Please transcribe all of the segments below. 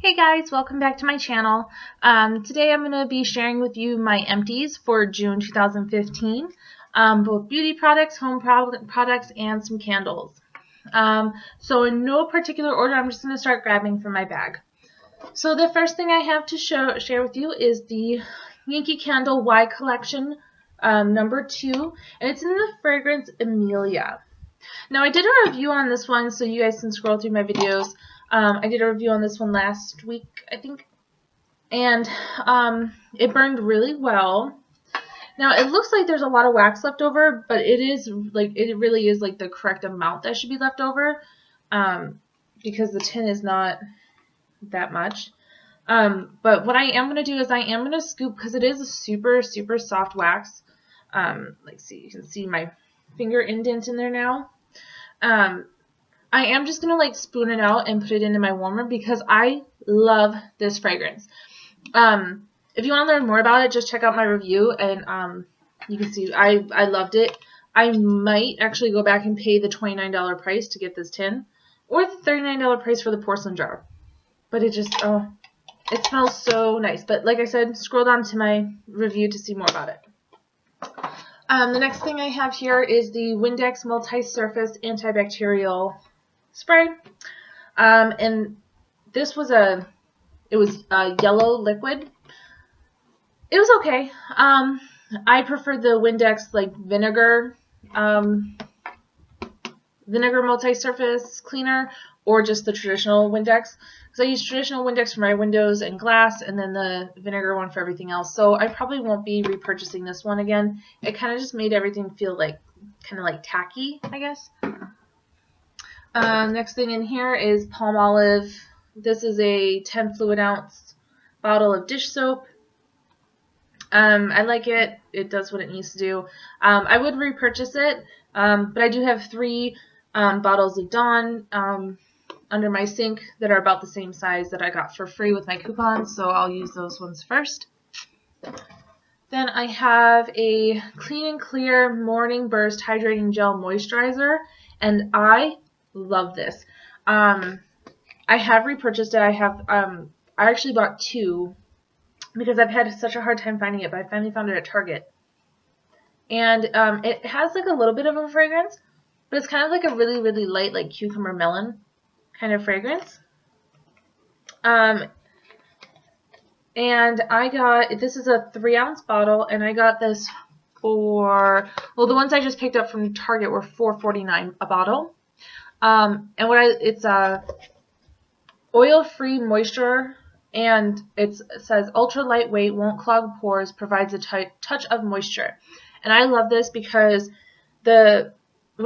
Hey guys, welcome back to my channel. Today I'm going to be sharing with you my empties for June 2015, both beauty products, home products, and some candles. So in no particular order, I'm just going to start grabbing from my bag. So the first thing I have to share with you is the Yankee Candle Y Collection number 2, and it's in the fragrance Amelia. Now I did a review on this one, so you guys can scroll through my videos. I did a review on this one last week, I think, and it burned really well. Now it looks like there's a lot of wax left over, but it really is like the correct amount that should be left over, because the tin is not that much. But what I am going to do is I am going to scoop, because it is a super soft wax. You can see my finger indent in there now. I am just going to spoon it out and put it into my warmer because I love this fragrance. If you want to learn more about it, just check out my review, and you can see I loved it. I might actually go back and pay the $29 price to get this tin, or the $39 price for the porcelain jar. But it just, it smells so nice. But like I said, scroll down to my review to see more about it. The next thing I have here is the Windex Multi-Surface Antibacterial Spray. And this was a yellow liquid. It was okay. I prefer the Windex vinegar multi-surface cleaner, or just the traditional Windex, because I use traditional Windex for my windows and glass, and then the vinegar one for everything else. So I probably won't be repurchasing this one again. It kind of just made everything feel kind of tacky, I guess. Next thing in here is Palmolive. This is a 10 fluid ounce bottle of dish soap. I like it. It does what it needs to do. I would repurchase it, but I do have 3 bottles of Dawn under my sink that are about the same size that I got for free with my coupons, so I'll use those ones first. Then I have a Clean and Clear Morning Burst Hydrating Gel Moisturizer, and I love this. I have repurchased it. I actually bought 2 because I've had such a hard time finding it, but I finally found it at Target. And it has a little bit of a fragrance, but it's kind of a really light, cucumber melon kind of fragrance. And I got, this is a 3 ounce bottle, and I got this for, well, the ones I just picked up from Target were $4.49 a bottle. And it's a oil-free moisture, and it says ultra lightweight, won't clog pores, provides a touch of moisture. And I love this because when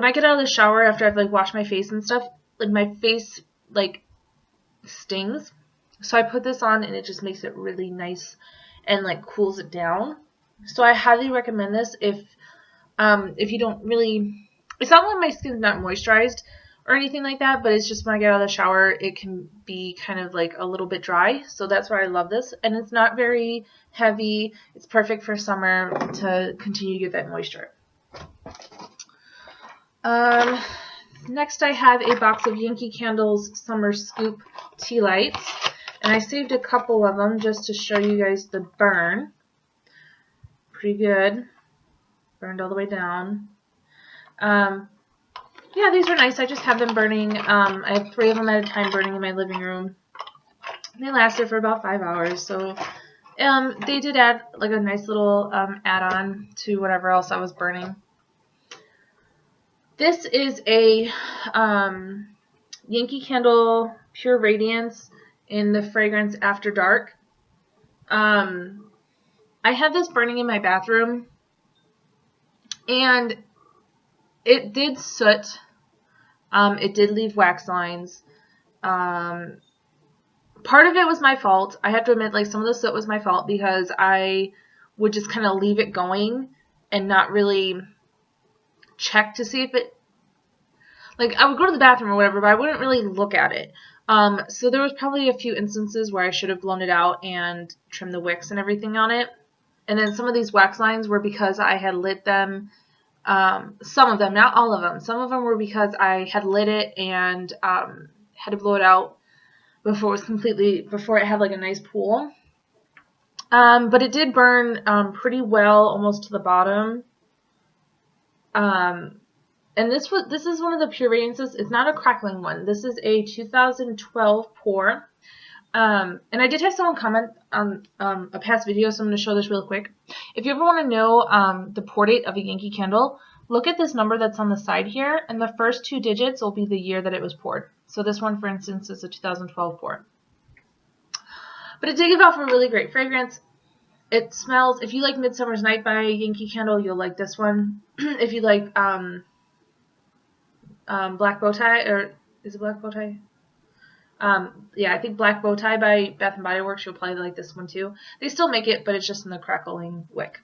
I get out of the shower after I've washed my face and stuff, my face stings. So I put this on, and it just makes it really nice and cools it down. So I highly recommend this if you don't really, it's not like my skin's not moisturized or anything like that, but it's just when I get out of the shower, it can be kind of a little bit dry. So that's why I love this. And it's not very heavy. It's perfect for summer to continue to get that moisture. Next I have a box of Yankee Candle's Summer Scoop Tea Lights. And I saved a couple of them just to show you guys the burn. Pretty good. Burned all the way down. Yeah, these are nice. I just have them burning. I have 3 of them at a time burning in my living room. They lasted for about 5 hours. So they did add a nice little add-on to whatever else I was burning. This is a Yankee Candle Pure Radiance in the fragrance After Dark. I had this burning in my bathroom, and it did soot. It did leave wax lines. Part of it was my fault. I have to admit, some of the soot was my fault because I would just kind of leave it going and not really check to see if it, I would go to the bathroom or whatever, but I wouldn't really look at it. So there was probably a few instances where I should have blown it out and trimmed the wicks and everything on it. And then some of these wax lines were because I had lit them. Some of them, not all of them. Some of them were because I had lit it and had to blow it out. before it had like a nice pool. But it did burn pretty well, almost to the bottom. And this is one of the Pure Radiances. It's not a crackling one. This is a 2012 pour. And I did have someone comment on a past video, so I'm going to show this real quick. If you ever want to know the pour date of a Yankee candle, look at this number that's on the side here, and the first 2 digits will be the year that it was poured. So this one, for instance, is a 2012 pour. But it did give off a really great fragrance. It smells, if you like Midsummer's Night by Yankee Candle, you'll like this one. If you like Black Bow Tie, or is it Black Bow Tie? Yeah, I think Black Bow Tie by Bath & Body Works, you'll probably like this one too. They still make it, but it's just in the crackling wick.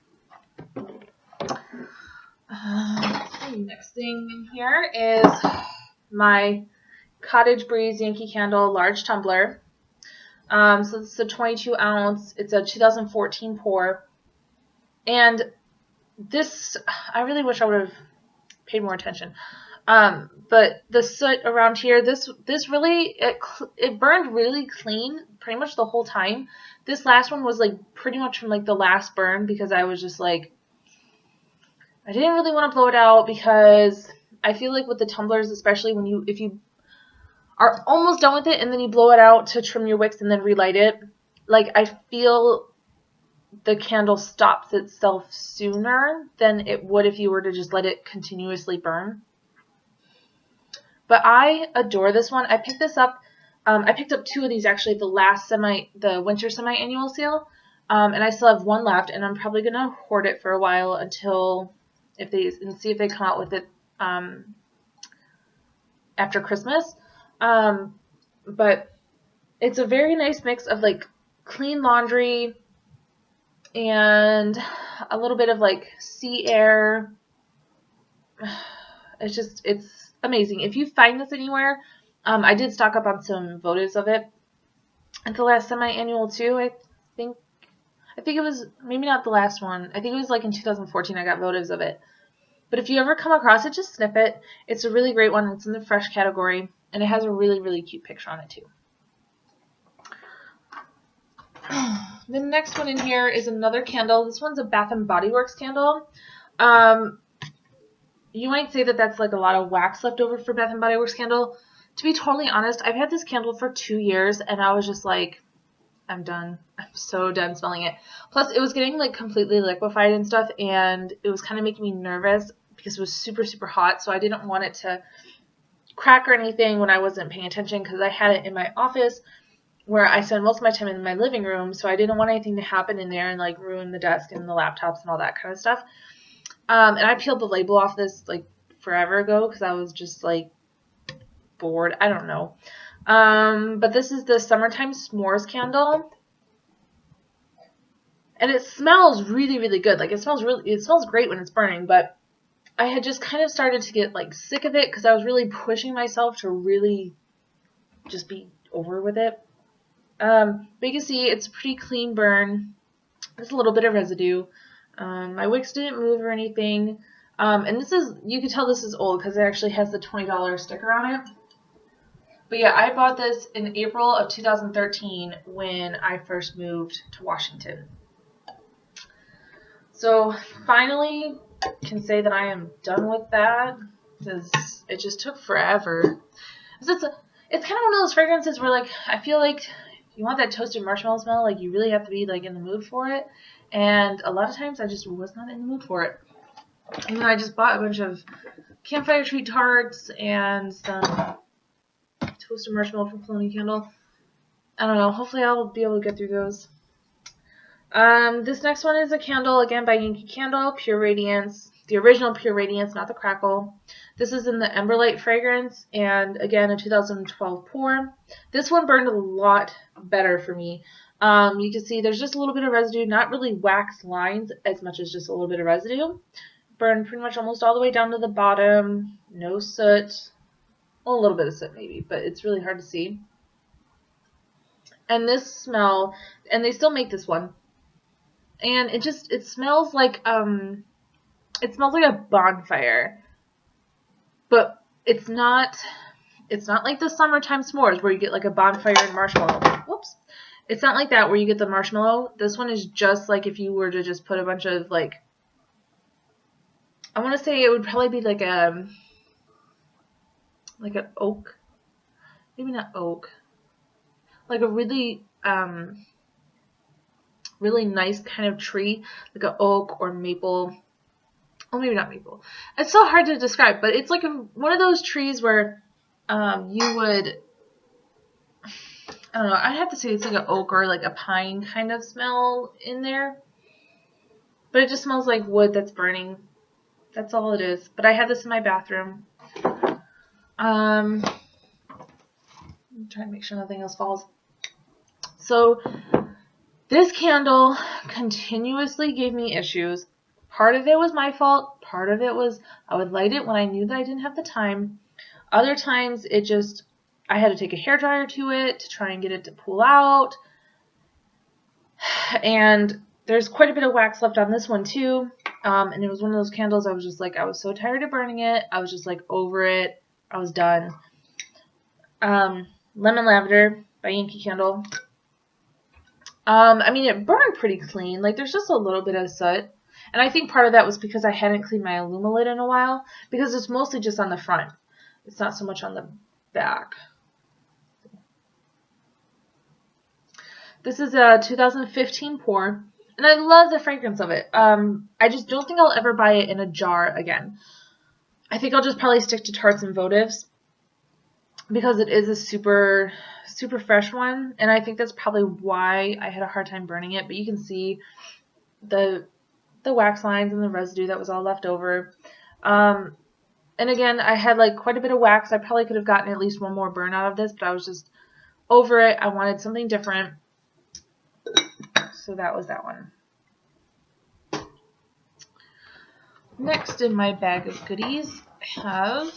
Next thing in here is my Cottage Breeze Yankee Candle Large Tumbler. So this is a 22 ounce. It's a 2014 pour. And this, I really wish I would have paid more attention. But the soot around here, this really, it burned really clean pretty much the whole time. This last one was like pretty much from like the last burn, because I was just like, I didn't really want to blow it out, because I feel like with the tumblers, especially if you are almost done with it and then you blow it out to trim your wicks and then relight it, like I feel the candle stops itself sooner than it would if you were to just let it continuously burn. But I adore this one. I picked this up. I picked up 2 of these actually at the winter semi-annual sale, and I still have 1 left, and I'm probably gonna hoard it for a while until see if they come out with it after Christmas. But it's a very nice mix of like clean laundry and a little bit of like sea air. It's amazing. If you find this anywhere, I did stock up on some votives of it at the last semi-annual too. I think it was, maybe not the last one. I think it was like in 2014 I got votives of it. But if you ever come across it, just snip it. It's a really great one. It's in the fresh category, and it has a really, really cute picture on it too. The next one in here is another candle. This one's a Bath & Body Works candle. You might say that that's like a lot of wax left over for Bath & Body Works candle. To be totally honest, I've had this candle for 2 years, and I was just like, I'm done. I'm so done smelling it. Plus, it was getting like completely liquefied and stuff, and it was kind of making me nervous because it was super, super hot, so I didn't want it to crack or anything when I wasn't paying attention, because I had it in my office where I spend most of my time in my living room, so I didn't want anything to happen in there and like ruin the desk and the laptops and all that kind of stuff. And I peeled the label off this like forever ago because I was just like bored. I don't know. But this is the Summertime S'mores candle. And it smells really, really good. Like it smells great when it's burning, but I had just kind of started to get like sick of it because I was really pushing myself to really just be over with it. But you can see it's a pretty clean burn. There's a little bit of residue. My wicks didn't move or anything. And you can tell this is old because it actually has the $20 sticker on it. But yeah, I bought this in April of 2013 when I first moved to Washington. So finally can say that I am done with that because it just took forever. It's kind of one of those fragrances where like I feel like if you want that toasted marshmallow smell, like you really have to be like in the mood for it. And a lot of times I just was not in the mood for it. And then I just bought a bunch of campfire treat tarts and some toasted marshmallow from Palmolive candle. I don't know. Hopefully I'll be able to get through those. This next one is a candle, again by Yankee Candle, Pure Radiance. The original Pure Radiance, not the crackle. This is in the Emberlight fragrance, and again, a 2012 pour. This one burned a lot better for me. You can see there's just a little bit of residue, not really wax lines as much as just a little bit of residue. Burned pretty much almost all the way down to the bottom. No soot. Well, a little bit of soot maybe, but it's really hard to see. And this smell, and they still make this one. And it smells like a bonfire. But it's not It's not like the summertime s'mores where you get like a bonfire and marshmallow. Whoops. It's not like that where you get the marshmallow. This one is just like if you were to just put a bunch of like, I want to say it would probably be like an oak, maybe not oak, like a really really nice kind of tree, like an oak or maple. Oh, maybe not maple. It's so hard to describe, but it's like one of those trees where you would, I don't know, I'd have to say it's like an oak or like a pine kind of smell in there. But it just smells like wood that's burning. That's all it is. But I have this in my bathroom. I'm trying to make sure nothing else falls. So this candle continuously gave me issues. Part of it was my fault. Part of it was I would light it when I knew that I didn't have the time. Other times it just, I had to take a hairdryer to it to try and get it to pull out. And there's quite a bit of wax left on this one too. And it was one of those candles I was just like, I was so tired of burning it. I was just like over it. I was done. Lemon Lavender by Yankee Candle. I mean, it burned pretty clean. Like, there's just a little bit of soot. And I think part of that was because I hadn't cleaned my Lid in a while. Because it's mostly just on the front. It's not so much on the back. This is a 2015 pour. And I love the fragrance of it. I just don't think I'll ever buy it in a jar again. I think I'll just probably stick to Tarts and Votives. Because it is a super fresh one. And I think that's probably why I had a hard time burning it. But you can see the wax lines and the residue that was all left over. And again, I had like quite a bit of wax. I probably could have gotten at least one more burn out of this. But I was just over it. I wanted something different. So that was that one. Next in my bag of goodies, I have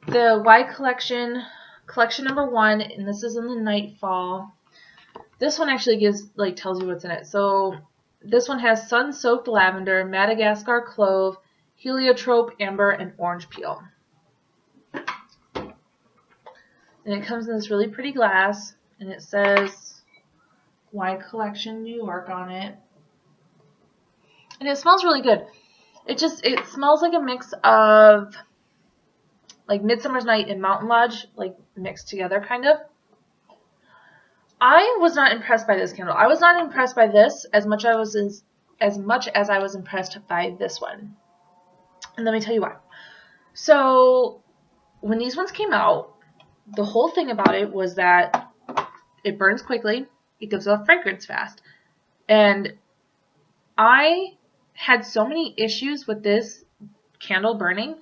the Y collection number 1, and this is in the Nightfall. This one actually tells you what's in it. So this one has sun-soaked lavender, Madagascar clove, heliotrope, amber, and orange peel. And it comes in this really pretty glass, and it says Y Collection New York on it. And it smells really good. It smells like a mix of like Midsummer's Night and Mountain Lodge, like mixed together kind of. I was not impressed by this candle. I was not impressed by this as much as I was impressed by this one. And let me tell you why. So when these ones came out, the whole thing about it was that it burns quickly, it gives off fragrance fast. And I had so many issues with this candle burning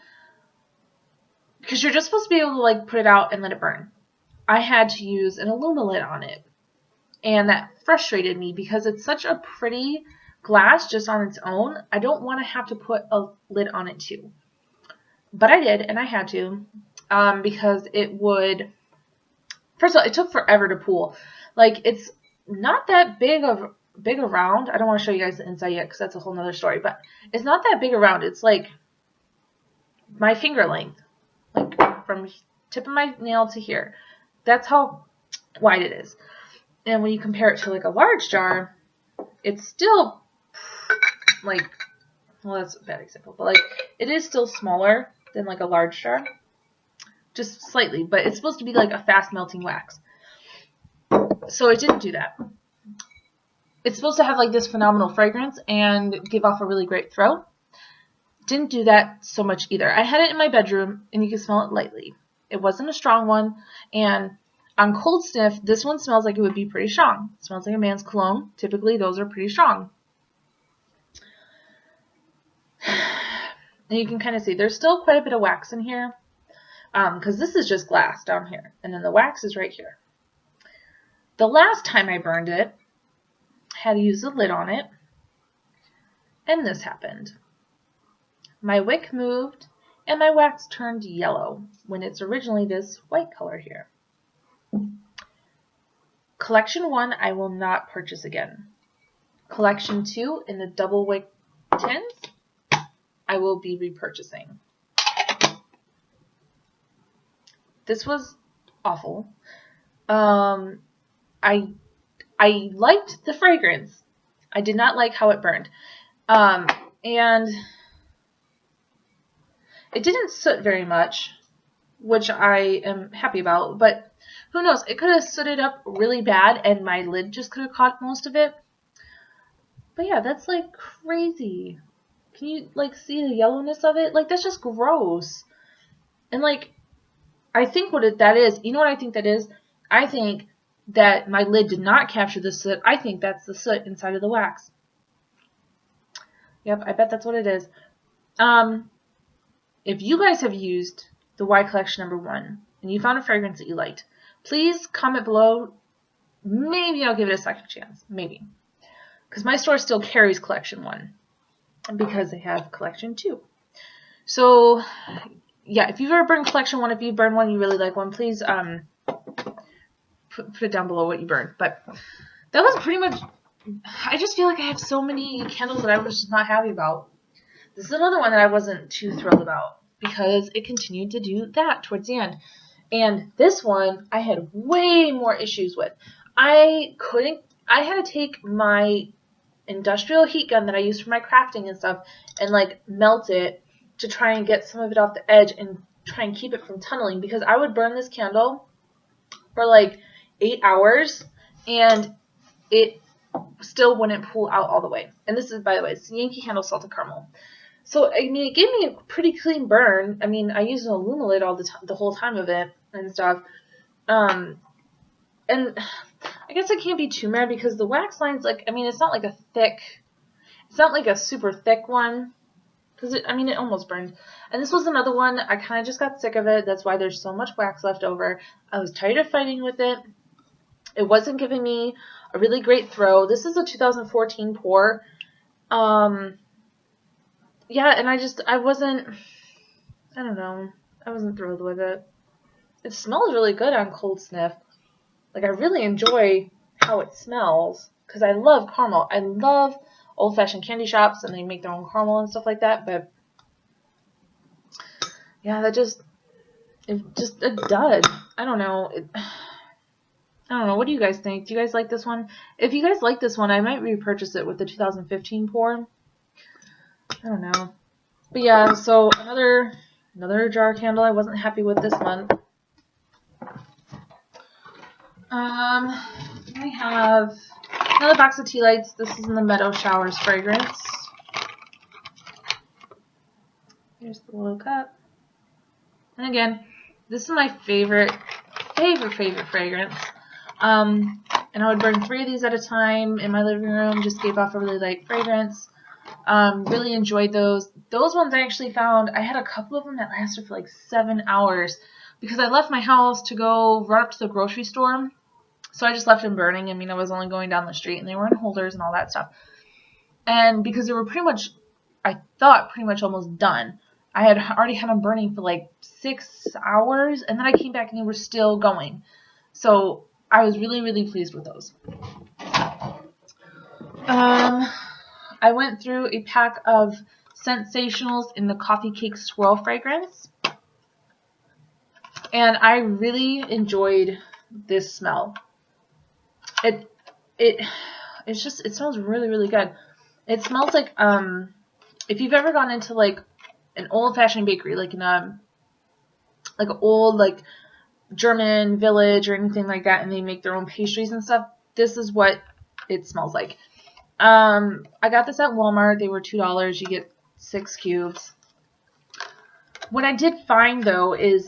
because you're just supposed to be able to like put it out and let it burn. I had to use an lid on it, and that frustrated me because it's such a pretty glass just on its own. I don't want to have to put a lid on it too, but I did, and I had to because it would. First of all, it took forever to pool. Like, it's not that big around. I don't want to show you guys the inside yet because that's a whole nother story. But it's not that big around. It's like my finger length, like from tip of my nail to here. That's how wide it is. And when you compare it to like a large jar, it's still like, well, that's a bad example, but like it is still smaller than like a large jar. Just slightly, but it's supposed to be like a fast melting wax. So it didn't do that. It's supposed to have like this phenomenal fragrance and give off a really great throw. Didn't do that so much either. I had it in my bedroom and you can smell it lightly. It wasn't a strong one, and on cold sniff, this one smells like it would be pretty strong. It smells like a man's cologne. Typically, those are pretty strong. And you can kind of see there's still quite a bit of wax in here. Because this is just glass down here, and then the wax is right here. The last time I burned it, I had to use a lid on it, and this happened. My wick moved, and my wax turned yellow when it's originally this white color here. Collection 1, I will not purchase again. Collection 2, in the double wick tins, I will be repurchasing. this was awful. I liked the fragrance. I did not like how it burned. And it didn't soot very much, which I am happy about, but who knows, it could have sooted up really bad and my lid just could have caught most of it. But yeah, that's like crazy. Can you like see the yellowness of it? Like, that's just gross. And like, I think that is, you know what I think that is? I think that my lid did not capture the soot. I think that's the soot inside of the wax. Yep, I bet that's what it is. If you guys have used the Y Collection #1 and you found a fragrance that you liked, please comment below. Maybe I'll give it a second chance. Maybe. Because my store still carries Collection 1. Because they have Collection 2. So, yeah, if you've ever burned Collection 1, if you burned one, you really like one, please put it down below what you burned. But that was pretty much, I just feel like I have so many candles that I was just not happy about. This is another one that I wasn't too thrilled about because it continued to do that towards the end. And this one I had way more issues with. I had to take my industrial heat gun that I use for my crafting and stuff and like melt it to try and get some of it off the edge and try and keep it from tunneling, because I would burn this candle for like 8 hours and it still wouldn't pull out all the way. And this is, by the way, it's Yankee Candle Salted Caramel. So, I mean, it gave me a pretty clean burn. I mean, I used an Alumilid all the whole time of it and stuff. And I guess I can't be too mad because the wax line's like, I mean, it's not like a super thick one. Because, I mean, it almost burned. And this was another one, I kind of just got sick of it. That's why there's so much wax left over. I was tired of fighting with it. It wasn't giving me a really great throw. This is a 2014 pour. Yeah, and I wasn't thrilled with it. It smells really good on cold sniff. Like, I really enjoy how it smells because I love caramel. I love old-fashioned candy shops and they make their own caramel and stuff like that, but yeah, it's just a dud. I don't know. What do you guys think? Do you guys like this one? If you guys like this one, I might repurchase it with the 2015 pour. I don't know. But yeah, so another jar candle. I wasn't happy with this month. I have another box of tea lights. This is in the Meadow Showers fragrance. Here's the little cup. And again, this is my favorite fragrance. And I would burn 3 of these at a time in my living room. Just gave off a really light fragrance. Really enjoyed those. Those ones I actually found, I had a couple of them that lasted for like 7 hours because I left my house to go run up to the grocery store. So I just left them burning. I mean, I was only going down the street and they were in holders and all that stuff. And because they were pretty much almost done. I had already had them burning for like 6 hours and then I came back and they were still going. So I was really, really pleased with those. I went through a pack of Sensationals in the Coffee Cake Swirl fragrance. And I really enjoyed this smell. It smells really, really good. It smells like, if you've ever gone into like an old-fashioned bakery, like in an old like German village or anything like that, and they make their own pastries and stuff, this is what it smells like. I got this at Walmart. They were $2. You get 6 cubes. What I did find though is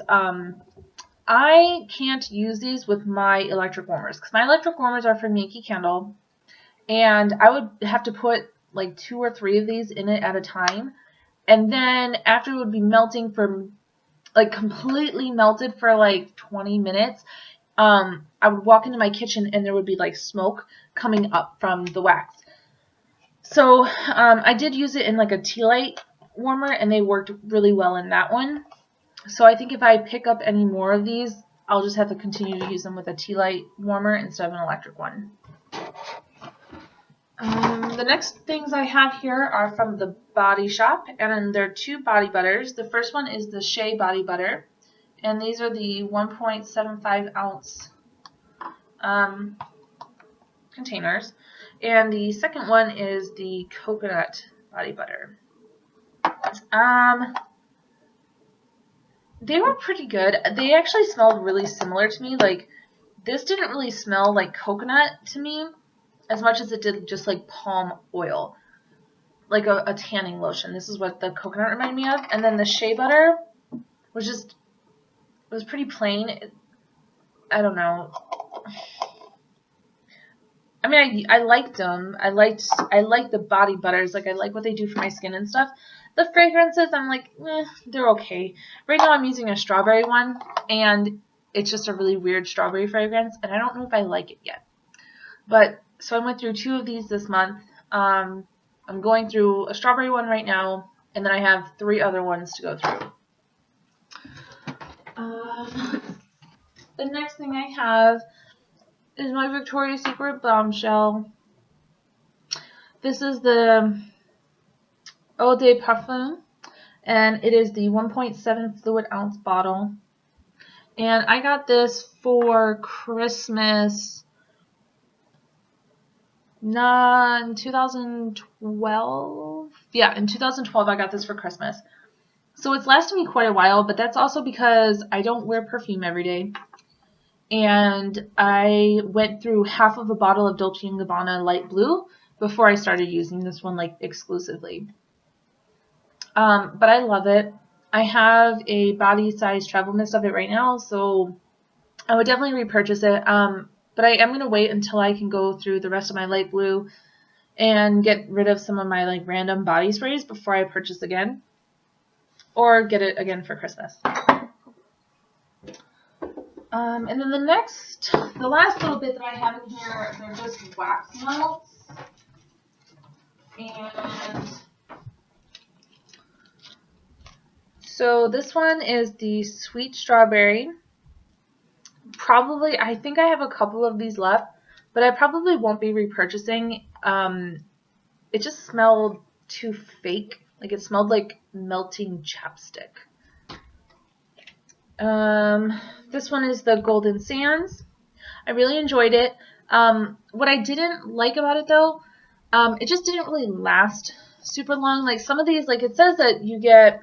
I can't use these with my electric warmers because my electric warmers are from Yankee Candle, and I would have to put like 2 or 3 of these in it at a time, and then after it would be melting for like completely melted for like 20 minutes, I would walk into my kitchen and there would be like smoke coming up from the wax. So I did use it in like a tea light warmer and they worked really well in that one. So I think if I pick up any more of these, I'll just have to continue to use them with a tea light warmer instead of an electric one. The next things I have here are from the Body Shop, and they're 2 body butters. The first one is the Shea Body Butter. And these are the 1.75 ounce containers. And the second one is the coconut body butter. They were pretty good. They actually smelled really similar to me. Like, this didn't really smell like coconut to me as much as it did just like palm oil, like a tanning lotion. This is what the coconut reminded me of. And then the shea butter was pretty plain. I don't know. I mean, I liked them. I liked the body butters. Like, I like what they do for my skin and stuff. The fragrances, I'm like, they're okay. Right now I'm using a strawberry one, and it's just a really weird strawberry fragrance, and I don't know if I like it yet. But, so I went through 2 of these this month. I'm going through a strawberry one right now, and then I have 3 other ones to go through. The next thing I have is my Victoria's Secret Bombshell. This is the Eau de Parfum, and it is the 1.7 fluid ounce bottle. And I got this for Christmas in 2012. Yeah, in 2012 I got this for Christmas. So it's lasted me quite a while, but that's also because I don't wear perfume every day. And I went through half of a bottle of Dolce & Gabbana Light Blue before I started using this one like exclusively. But I love it. I have a body size travel mist of it right now, so I would definitely repurchase it. But I am going to wait until I can go through the rest of my Light Blue and get rid of some of my like random body sprays before I purchase again. Or get it again for Christmas. And then the last little bit that I have in here, they're just wax melts. And so this one is the Sweet Strawberry. Probably, I think I have a couple of these left, but I probably won't be repurchasing. It just smelled too fake. Like, it smelled like melting chapstick. This one is the Golden Sands. I really enjoyed it. What I didn't like about it, though, it just didn't really last super long. Like, some of these, like, it says that you get...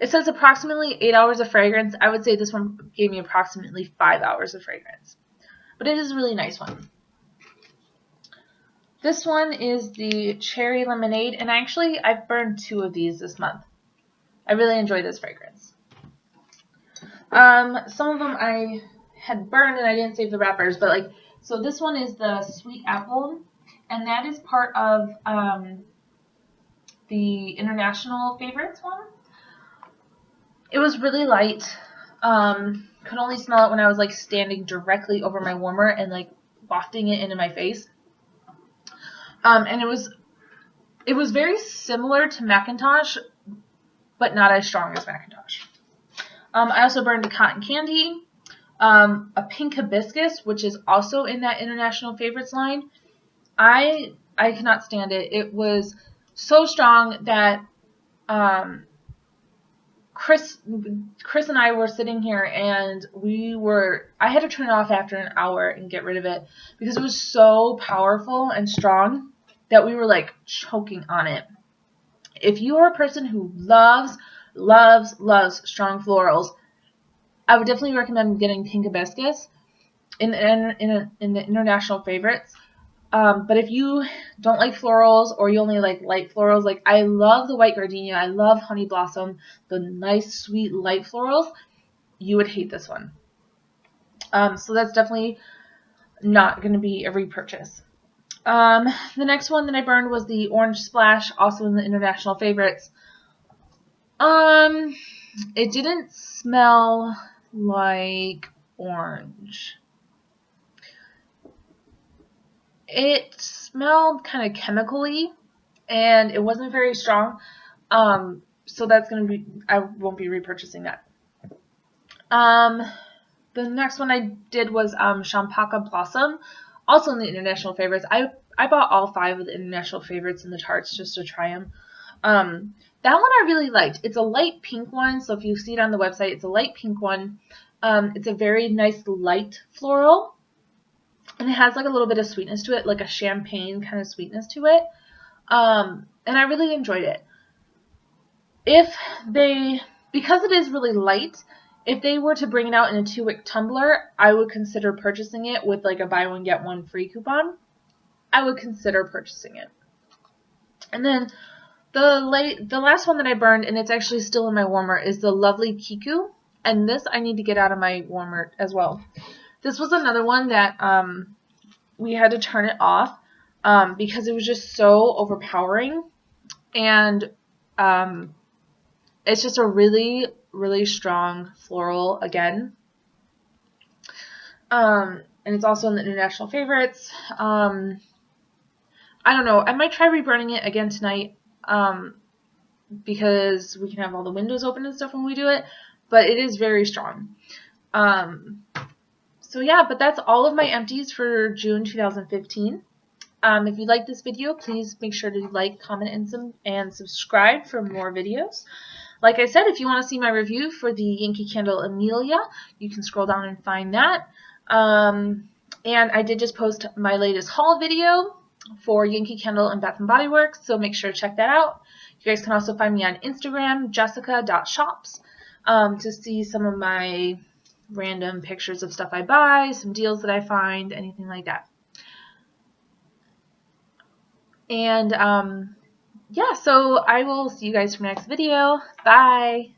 It says approximately 8 hours of fragrance. I would say this one gave me approximately 5 hours of fragrance. But it is a really nice one. This one is the Cherry Lemonade, and actually I've burned 2 of these this month. I really enjoy this fragrance. Some of them I had burned and I didn't save the wrappers, but like, so this one is the Sweet Apple, and that is part of the International Favorites one. It was really light. Could only smell it when I was like standing directly over my warmer and like wafting it into my face. And it was very similar to Macintosh, but not as strong as Macintosh. I also burned a Cotton Candy, a Pink Hibiscus, which is also in that International Favorites line. I cannot stand it. It was so strong that Chris and I were sitting here, and I had to turn it off after an hour and get rid of it because it was so powerful and strong that we were like choking on it. If you are a person who loves strong florals, I would definitely recommend getting Pink Hibiscus in the International Favorites. But if you don't like florals, or you only like light florals, like I love the White Gardenia, I love Honey Blossom, the nice sweet light florals, you would hate this one. So that's definitely not going to be a repurchase. The next one that I burned was the Orange Splash, also in the International Favorites. It didn't smell like orange. It smelled kind of chemically, and it wasn't very strong. So that's going to be, I won't be repurchasing that. The next one I did was Champaca Blossom, also in the International Favorites. I bought all 5 of the International Favorites in the Tarts just to try them. That one I really liked. It's a light pink one, so if you see it on the website, it's a light pink one. It's a very nice light floral, and it has like a little bit of sweetness to it, like a champagne kind of sweetness to it. And I really enjoyed it. Because it is really light, if they were to bring it out in a 2-wick tumbler, I would consider purchasing it with like a buy one get one free coupon. I would consider purchasing it. And then the last one that I burned, and it's actually still in my warmer, is the Lovely Kiku. And this I need to get out of my warmer as well. This was another one that we had to turn it off because it was just so overpowering. And it's just a really, really strong floral again. And it's also in the International Favorites. I don't know. I might try reburning it again tonight because we can have all the windows open and stuff when we do it. But it is very strong. So yeah, but that's all of my empties for June 2015. If you like this video, please make sure to like, comment, and subscribe for more videos. Like I said, if you want to see my review for the Yankee candle Amelia, you can scroll down and find that. And I did just post my latest haul video for Yankee Candle and Bath & Body Works, so make sure to check that out. You guys can also find me on Instagram, jessica.shops, to see some of my random pictures of stuff I buy, some deals that I find, anything like that. And yeah, so I will see you guys for my next video. Bye!